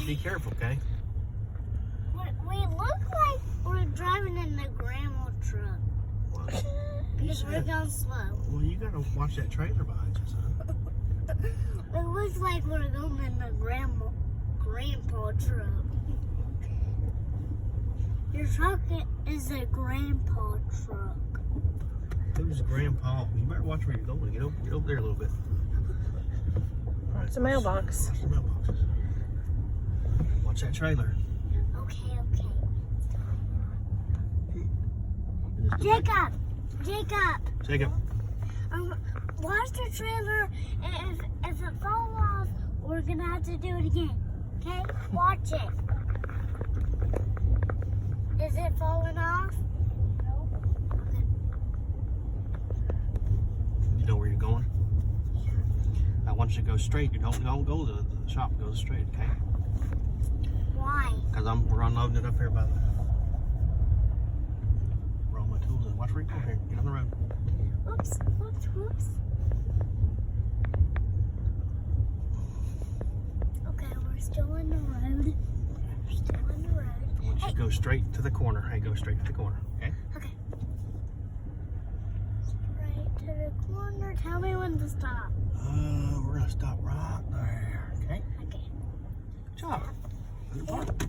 Just be careful, okay? We look like we're driving in the grandma truck. Well, Because we're going slow. well, you gotta watch that trailer behind you, son. It looks like we're going in the grandpa truck. Your truck is a grandpa truck. Who's Grandpa? You better watch where you're going. Get over there a little bit. All right, It's a mailbox. Watch the mailboxes. Watch that trailer. Okay. Just Jacob. Jacob. Watch the trailer, and if it falls off, we're gonna have to do it again. Okay? Watch it. Is it falling off? No. Okay. You know where you're going? I want you to go straight. You don't go to the shop. Go straight, okay? Why? Because we're unloading it up here by the. Where all my tools in. Watch where you're going here. Get on the road. Whoops. Okay, we're still in the road. I want you to go straight to the corner. Hey, go straight to the corner, okay? Okay. Straight to the corner. Tell me when to stop. We're gonna stop right there, okay? Okay. Good job. Good work.